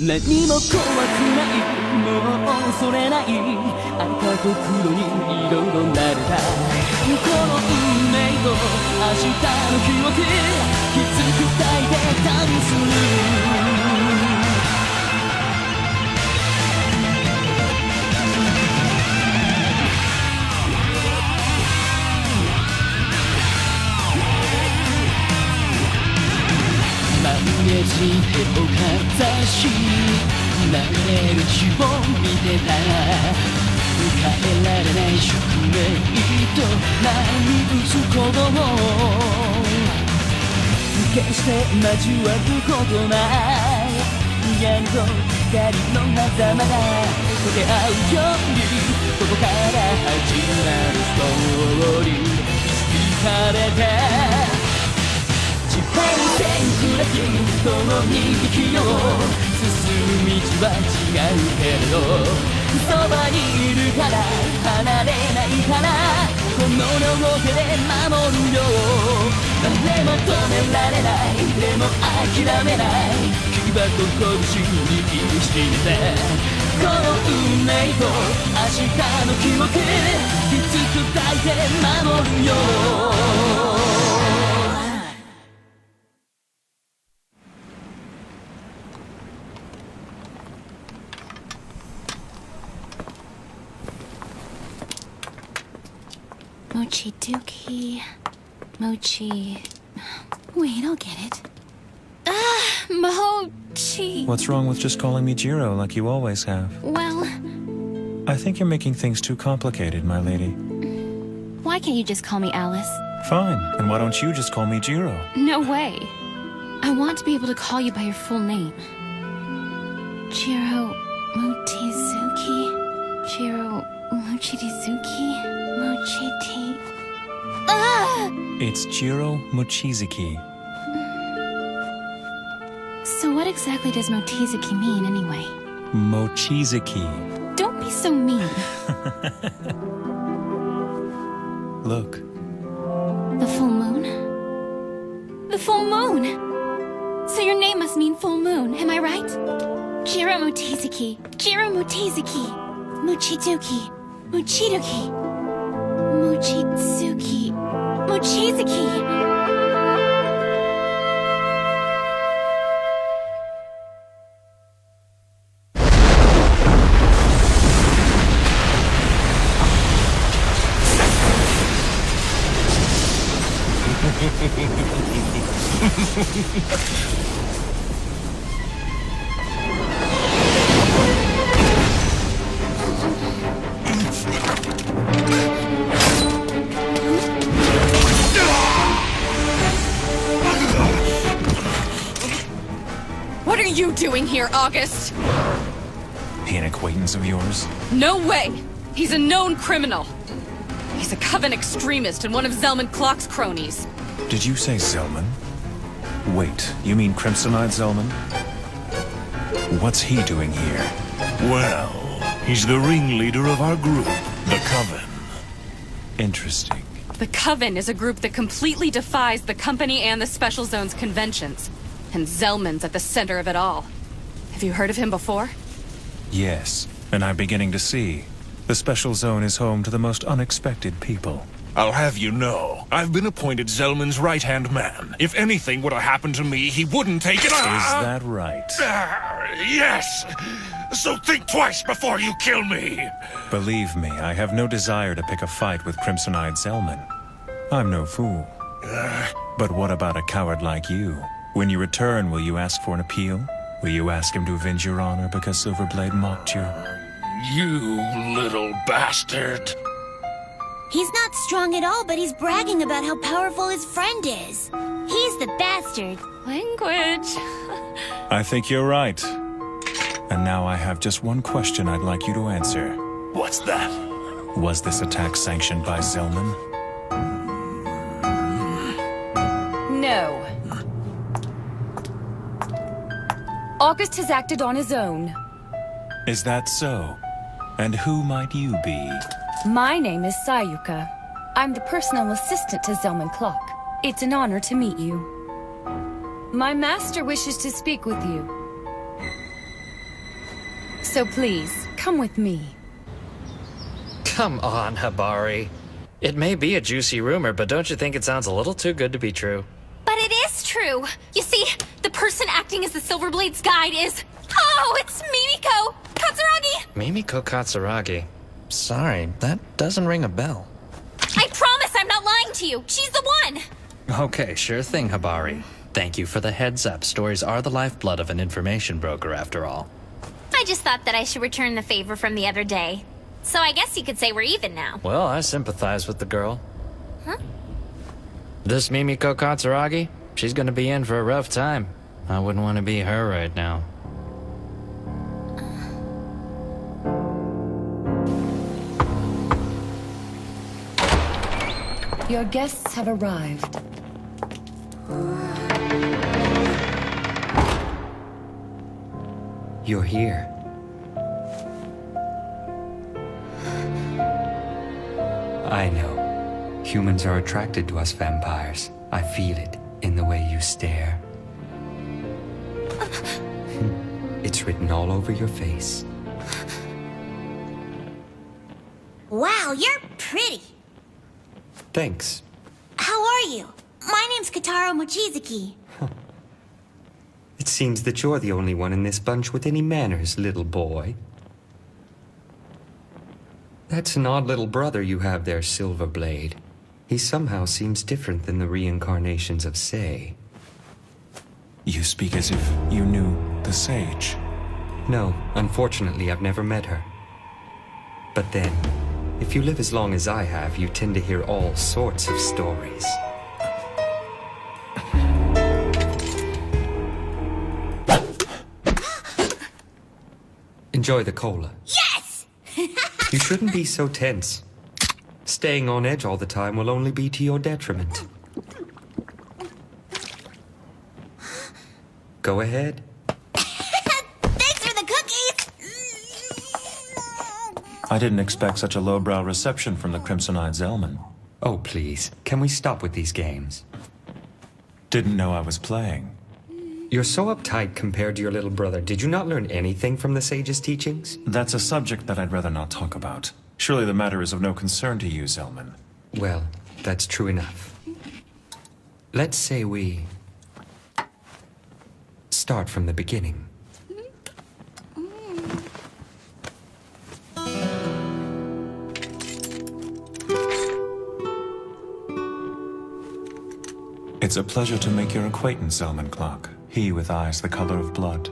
何も怖くないもう恐れない赤と黒に色々なれたこの運命と明日の記憶きつく抱いて旅する手をかざし流れる血を見てた変えられない宿命と波打つ鼓動決して交わることない闇と光の狭間が溶け合うようにここから始まるストーリー導かれて地平線砕き共に生きよう進む道は違うけれどそばにいるから離れないからこの両手で守るよ誰も止められないでも諦めない牙と拳に握りしめてこの運命と明日の記憶きつく抱いて守るよMochizuki. Mochi. Wait, I'll get it. Ah, Mochi. What's wrong with just calling me Jiro like you always have? Well... I think you're making things too complicated, my lady. Why can't you just call me Alice? Fine, and why don't you just call me Jiro? No way. I want to be able to call you by your full name. Jiro Mochizuki. Jiro Mochizuki. Mochiti... Ah! It's Jiro Mochizuki. So what exactly does Mochizuki mean, anyway? Mochizuki. Don't be so mean. Look. The full moon? The full moon! So your name must mean full moon, am I right? Jiro Mochizuki. Jiro Mochizuki. Mochizuki. Mochizuki. Mochizuki. Mochizuki. What are you doing here, August? He an acquaintance of yours? No way! He's a known criminal. He's a Coven extremist and one of Zelman Clock's cronies. Did you say Zelman? Wait, you mean Crimsonite Zelman? What's he doing here? Well, he's the ringleader of our group, the Coven. Interesting. The Coven is a group that completely defies the Company and the Special Zone's conventions. And Zelman's at the center of it all. Have you heard of him before? Yes, and I'm beginning to see. The Special Zone is home to the most unexpected people. I'll have you know, I've been appointed Zelman's right-hand man. If anything were to happen to me, he wouldn't take it. Is that right? Yes. So think twice before you kill me. Believe me, I have no desire to pick a fight with Crimson-Eyed Zelman. I'm no fool. But what about a coward like you? When you return, will you ask for an appeal? Will you ask him to avenge your honor because Silverblade mocked you? You little bastard. He's not strong at all, but he's bragging about how powerful his friend is. He's the bastard. Language. I think you're right. And now I have just one question I'd like you to answer. What's that? Was this attack sanctioned by Zelman? No. August has acted on his own. Is that so? And who might you be? My name is Sayuka. I'm the personal assistant to Zelman Clock. It's an honor to meet you. My master wishes to speak with you. So please, come with me. Come on, Habari. It may be a juicy rumor, but don't you think it sounds a little too good to be true? But it is true. You see, the person acting as the Silverblade's guide is... Oh, it's Mimiko Katsuragi! Mimiko Katsuragi? Sorry, that doesn't ring a bell. I promise I'm not lying to you. She's the one. Okay, sure thing, Habari. Thank you for the heads up. Stories are the lifeblood of an information broker, after all. I just thought that I should return the favor from the other day. So I guess you could say we're even now. Well, I sympathize with the girl. Huh? This Mimiko Katsuragi? She's gonna be in for a rough time. I wouldn't want to be her right now. Your guests have arrived. You're here. I know. Humans are attracted to us vampires. I feel it in the way you stare. It's written all over your face. Wow, you're pretty. Thanks. How are you? My name's Kotaro Mochizuki. It seems that you're the only one in this bunch with any manners, little boy. That's an odd little brother you have there, Silverblade. He somehow seems different than the reincarnations of Sei. You speak as if you knew the Sage. No, unfortunately, I've never met her. But then, if you live as long as I have, you tend to hear all sorts of stories. Enjoy the cola. Yes! You shouldn't be so tense. Staying on edge all the time will only be to your detriment. Go ahead. Thanks for the cookies! I didn't expect such a lowbrow reception from the Crimson-Eyed Zellman. Oh, please. Can we stop with these games? Didn't know I was playing. You're so uptight compared to your little brother. Did you not learn anything from the sage's teachings? That's a subject that I'd rather not talk about. Surely the matter is of no concern to you, Zellman. Well, that's true enough. Let's say we start from the beginning. It's a pleasure to make your acquaintance, Zellman Clock. He with eyes the color of blood.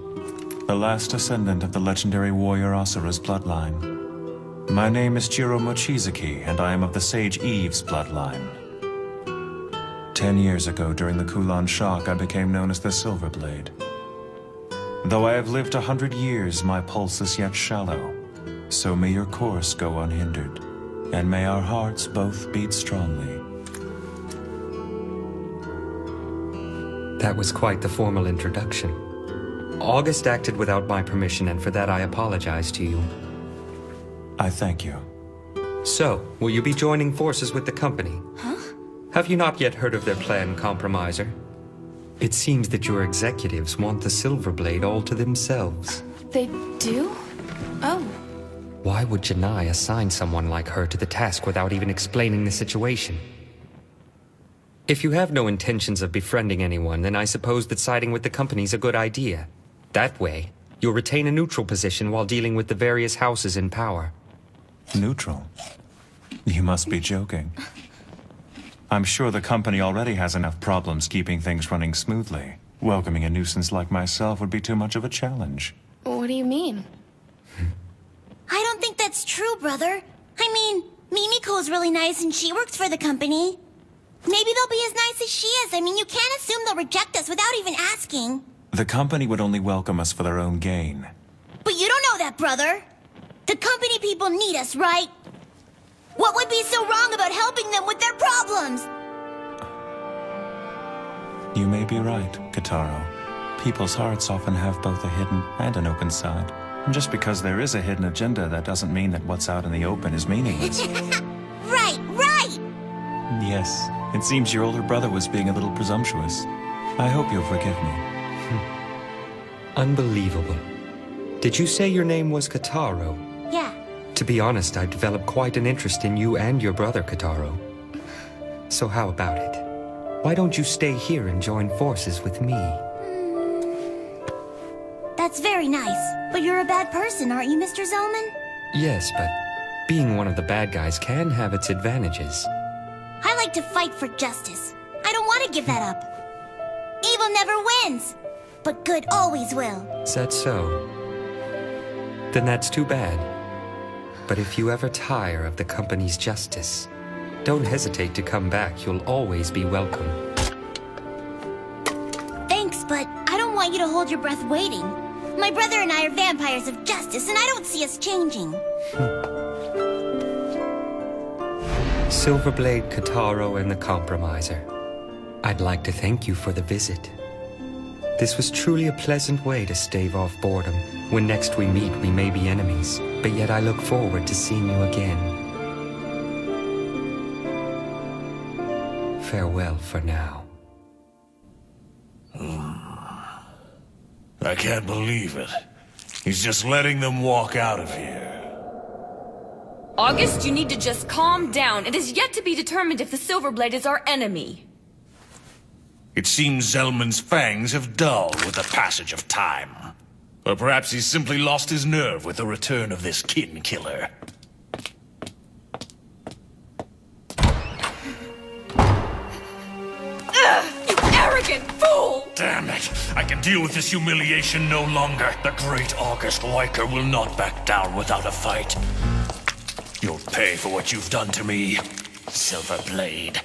The last descendant of the legendary warrior Asura's bloodline. My name is Jiro Mochizuki, and I am of the Sage Eve's bloodline. 10 years ago, during the Kulan shock, I became known as the Silverblade. Though I have lived 100 years, my pulse is yet shallow. So may your course go unhindered, and may our hearts both beat strongly. That was quite the formal introduction. August acted without my permission, and for that I apologize to you. I thank you. So, will you be joining forces with the company? Huh? Have you not yet heard of their plan, Compromiser? It seems that your executives want the Silverblade all to themselves. They do? Oh. Why would Janai assign someone like her to the task without even explaining the situation? If you have no intentions of befriending anyone, then I suppose that siding with the company's a good idea. That way, you'll retain a neutral position while dealing with the various houses in power. Neutral? You must be joking. I'm sure the company already has enough problems keeping things running smoothly. Welcoming a nuisance like myself would be too much of a challenge. What do you mean? I don't think that's true, brother. I mean, Mimiko's really nice and she works for the company. Maybe they'll be as nice as she is. I mean, you can't assume they'll reject us without even asking. The company would only welcome us for their own gain. But you don't know that, brother. The company people need us, right? What would be so wrong about helping them with their problems? You may be right, Kotaro. People's hearts often have both a hidden and an open side. And just because there is a hidden agenda, that doesn't mean that what's out in the open is meaningless. Right, right! Yes, it seems your older brother was being a little presumptuous. I hope you'll forgive me. Unbelievable. Did you say your name was Kataro? Yeah. To be honest, I've developed quite an interest in you and your brother, Kataro. So how about it? Why don't you stay here and join forces with me? That's very nice. But you're a bad person, aren't you, Mr. Zellman? Yes, but being one of the bad guys can have its advantages. I like to fight for justice. I don't want to give that up. Evil never wins, but good always will. Is that so? Then that's too bad. But if you ever tire of the company's justice, don't hesitate to come back. You'll always be welcome. Thanks, but I don't want you to hold your breath waiting. My brother and I are vampires of justice, and I don't see us changing. Silverblade, Kataro, and the Compromiser. I'd like to thank you for the visit. This was truly a pleasant way to stave off boredom. When next we meet, we may be enemies, but yet I look forward to seeing you again. Farewell for now. I can't believe it. He's just letting them walk out of here. August, you need to just calm down. It is yet to be determined if the Silverblade is our enemy. It seems Zellman's fangs have dulled with the passage of time. Or perhaps he's simply lost his nerve with the return of this kin killer. You arrogant fool! Damn it! I can deal with this humiliation no longer. The great August Weicker will not back down without a fight. You'll pay for what you've done to me, Silverblade.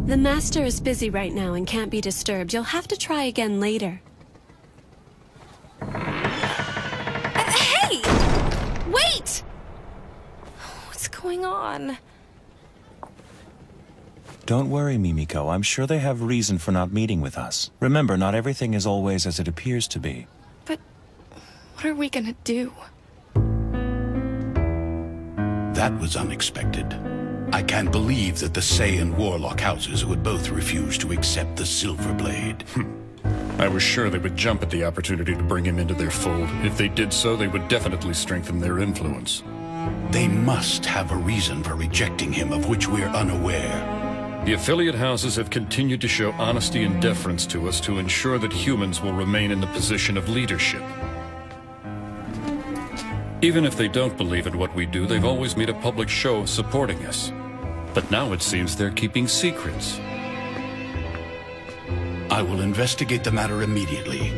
The Master is busy right now and can't be disturbed. You'll have to try again later. Hey! Wait! What's going on? Don't worry, Mimiko. I'm sure they have reason for not meeting with us. Remember, not everything is always as it appears to be. But what are we gonna do? That was unexpected. I can't believe that the Sei and Warlock houses would both refuse to accept the Silverblade. I was sure they would jump at the opportunity to bring him into their fold. If they did so, they would definitely strengthen their influence. They must have a reason for rejecting him of which we're unaware. The affiliate houses have continued to show honesty and deference to us to ensure that humans will remain in the position of leadership. Even if they don't believe in what we do, they've always made a public show of supporting us. But now it seems they're keeping secrets. I will investigate the matter immediately.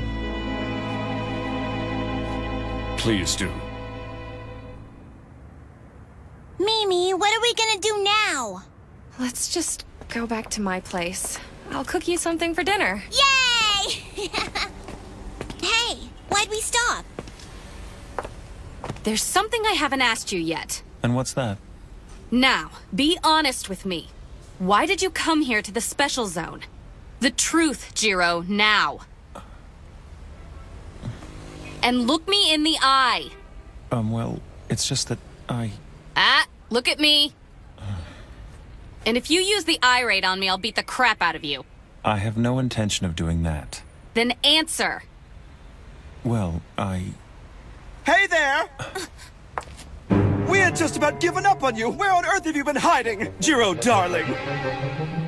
Please do. Mimi, what are we gonna do now? Let's just go back to my place. I'll cook you something for dinner. Yay! Hey, why'd we stop? There's something I haven't asked you yet. And what's that? Now, be honest with me. Why did you come here to the Special Zone? The truth, Jiro, now. And look me in the eye. Well, it's just that Look at me. And if you use the eye raid on me, I'll beat the crap out of you. I have no intention of doing that. Then answer. Well, Hey there! We had just about given up on you. Where on earth have you been hiding, Jiro, darling?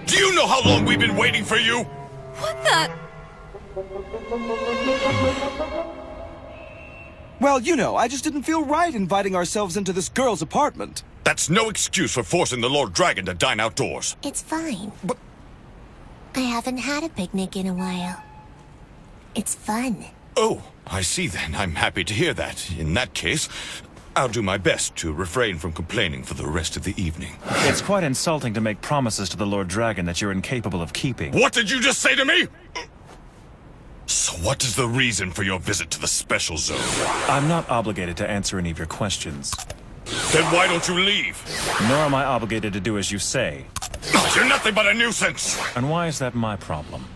Do you know how long we've been waiting for you? What the? Well, you know, I just didn't feel right inviting ourselves into this girl's apartment. That's no excuse for forcing the Lord Dragon to dine outdoors. It's fine. But I haven't had a picnic in a while. It's fun. Oh, I see then. I'm happy to hear that. In that case, I'll do my best to refrain from complaining for the rest of the evening. It's quite insulting to make promises to the Lord Dragon that you're incapable of keeping. What did you just say to me? So what is the reason for your visit to the Special Zone? I'm not obligated to answer any of your questions. Then why don't you leave? Nor am I obligated to do as you say. You're nothing but a nuisance! And why is that my problem?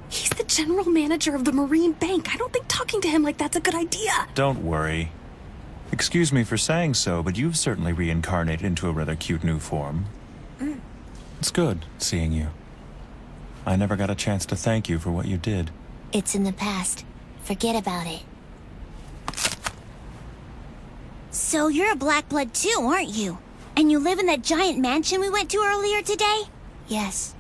He's the general manager of the Marine Bank. I don't think talking to him like that's a good idea. Don't worry. Excuse me for saying so, but you've certainly reincarnated into a rather cute new form. It's good seeing you. I never got a chance to thank you for what you did. It's in the past. Forget about it. So you're a Black Blood too, aren't you? And you live in that giant mansion we went to earlier today? Yes.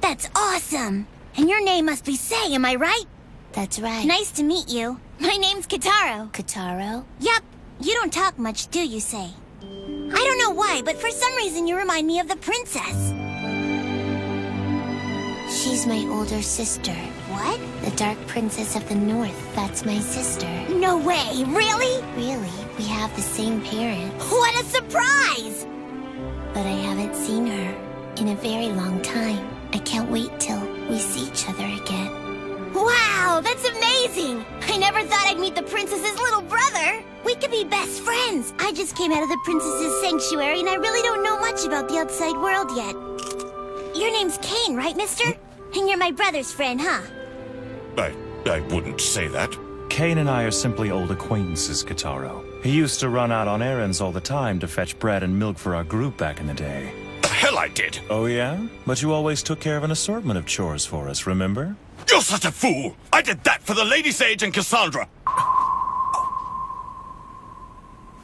That's awesome! And your name must be Sei, am I right? That's right. Nice to meet you. My name's Kitaro. Kitaro? Yep. You don't talk much, do you, Sei? I don't know why, but for some reason you remind me of the princess. She's my older sister. What? The Dark Princess of the North. That's my sister. No way! Really? Really. We have the same parents. What a surprise! But I haven't seen her in a very long time. I can't wait till we see each other again. Wow, that's amazing! I never thought I'd meet the princess's little brother. We could be best friends. I just came out of the princess's sanctuary and I really don't know much about the outside world yet. Your name's Kane, right, mister? And you're my brother's friend, huh? I wouldn't say that. Kane and I are simply old acquaintances, Kitaro. He used to run out on errands all the time to fetch bread and milk for our group back in the day. The hell I did! Oh yeah? But you always took care of an assortment of chores for us, remember? You're such a fool! I did that for the Lady Sage and Cassandra!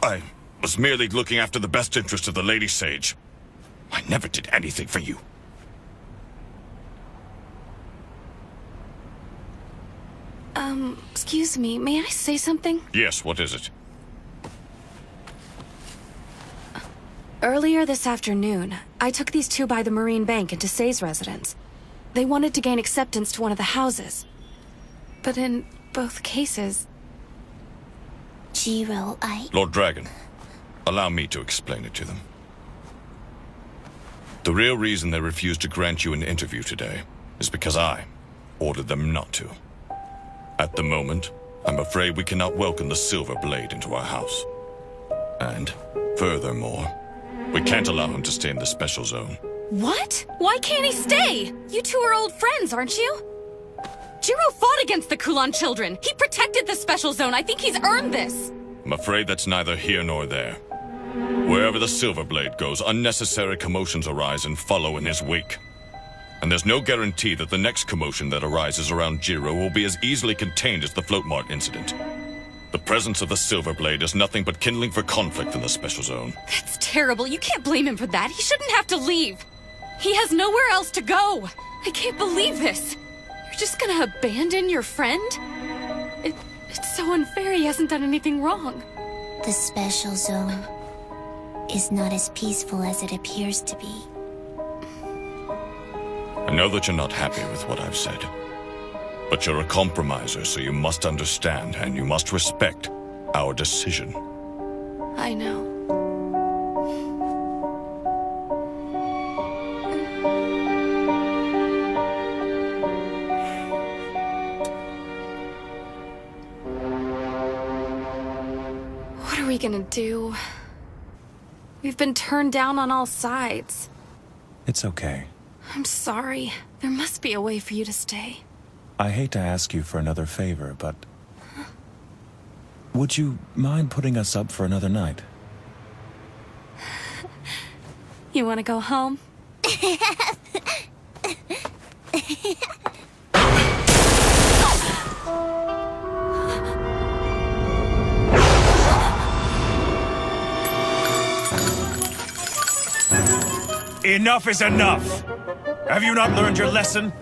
I was merely looking after the best interest of the Lady Sage. I never did anything for you. Excuse me, may I say something? Yes, what is it? Earlier this afternoon, I took these two by the Marine Bank into Sei's residence. They wanted to gain acceptance to one of the houses. But in both cases... Jiro, Lord Dragon, allow me to explain it to them. The real reason they refused to grant you an interview today is because I ordered them not to. At the moment, I'm afraid we cannot welcome the Silver Blade into our house. And, furthermore, we can't allow him to stay in the special zone. What? Why can't he stay? You two are old friends, aren't you? Jiro fought against the Kulan children. He protected the special zone. I think he's earned this. I'm afraid that's neither here nor there. Wherever the Silver Blade goes, unnecessary commotions arise and follow in his wake. And there's no guarantee that the next commotion that arises around Jiro will be as easily contained as the Float Mart incident. The presence of the Silver Blade is nothing but kindling for conflict in the special zone. That's terrible. You can't blame him for that. He shouldn't have to leave. He has nowhere else to go. I can't believe this. You're just gonna abandon your friend? It's so unfair. He hasn't done anything wrong. The special zone is not as peaceful as it appears to be. I know that you're not happy with what I've said. But you're a compromiser, so you must understand and you must respect our decision. I know. What are we gonna do? We've been turned down on all sides. It's okay. I'm sorry. There must be a way for you to stay. I hate to ask you for another favor, but... would you mind putting us up for another night? You want to go home? Enough is enough! Have you not learned your lesson?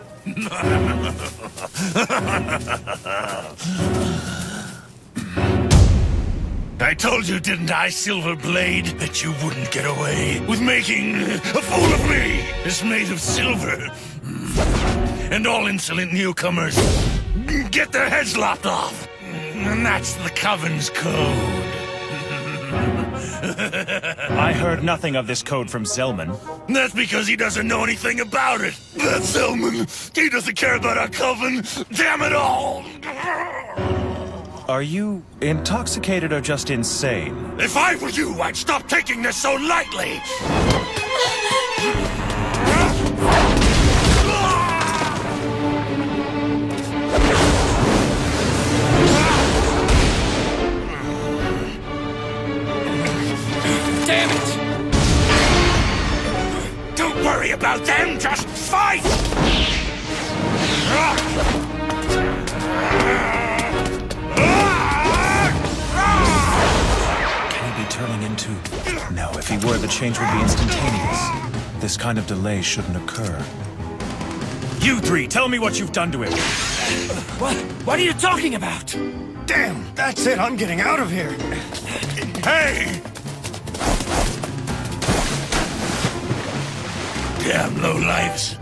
I told you, didn't I, Silver Blade, that you wouldn't get away with making a fool of me? It's made of silver. And all insolent newcomers get their heads lopped off. And that's the Coven's code. I heard nothing of this code from Zelman. That's because he doesn't know anything about it. That Zelman, he doesn't care about our Coven. Damn it all! Are you intoxicated or just insane? If I were you, I'd stop taking this so lightly! damn it! Don't worry about them, just fight! Can he be turning into... No, if he were, the change would be instantaneous. This kind of delay shouldn't occur. You three, tell me what you've done to him. What are you talking about? Damn, that's it. I'm getting out of here. Hey! Damn lowlifes.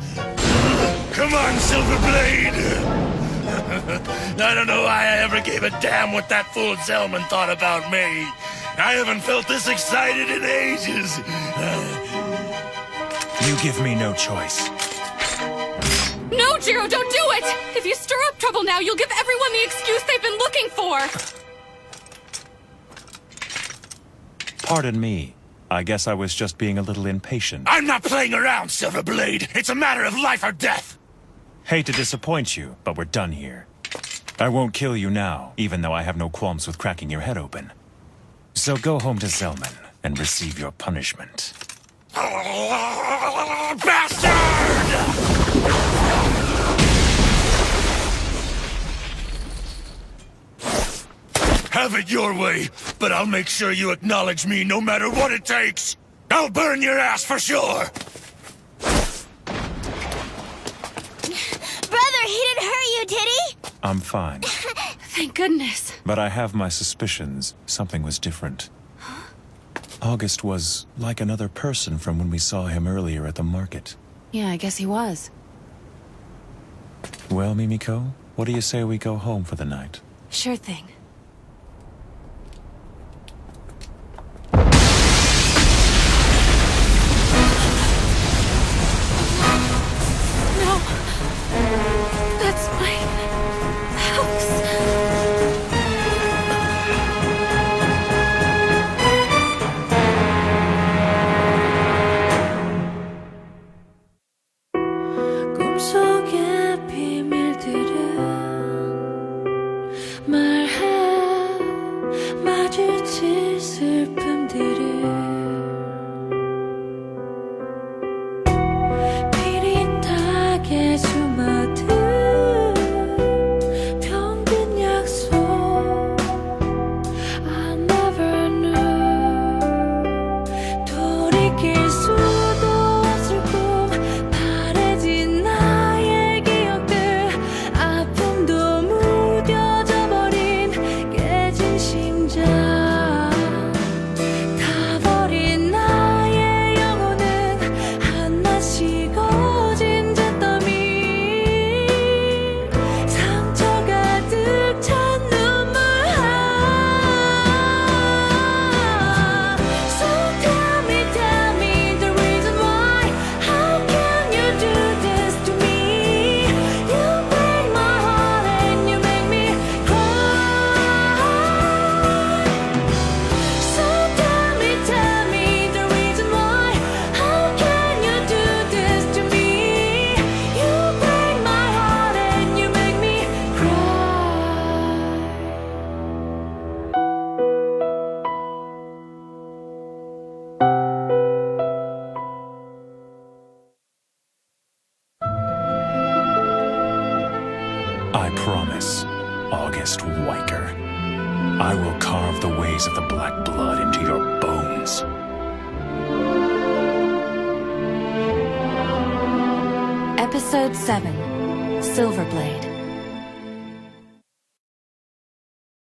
Come on, Silverblade! I don't know why I ever gave a damn what that fool Zellman thought about me. I haven't felt this excited in ages. You give me no choice. No, Jiro, don't do it! If you stir up trouble now, you'll give everyone the excuse they've been looking for! Pardon me. I guess I was just being a little impatient. I'm not playing around, Silverblade. It's a matter of life or death. Hate to disappoint you, but we're done here. I won't kill you now, even though I have no qualms with cracking your head open. So go home to Zellman and receive your punishment. Bastard! Have it your way, but I'll make sure you acknowledge me no matter what it takes. I'll burn your ass for sure. Brother, he didn't hurt you, did he? I'm fine. Thank goodness. But I have my suspicions. Something was different. August was like another person from when we saw him earlier at the market. Yeah, I guess he was. Well, Mimiko, what do you say we go home for the night? Sure thing. No. That's my house. 꿈속의 비밀들은 말해 마주칠 슬픔들을 비릿하게 숨어든 병든 약속 I never knew 돌이킬 수도 없을 꿈 바래진 나의 기억들 아픔도 무뎌져 버린 깨진 심장 타버린 나의 영혼은 하나씩 어진 잿더미 상처 가득 찬 눈물 So tell me the reason why How can you do this to me You break my heart and you make me cry So tell me the reason why How can you do this to me You break my heart and you make me I promise, August Weicker. I will carve the ways of the black blood into your bones. Episode 7, Silverblade.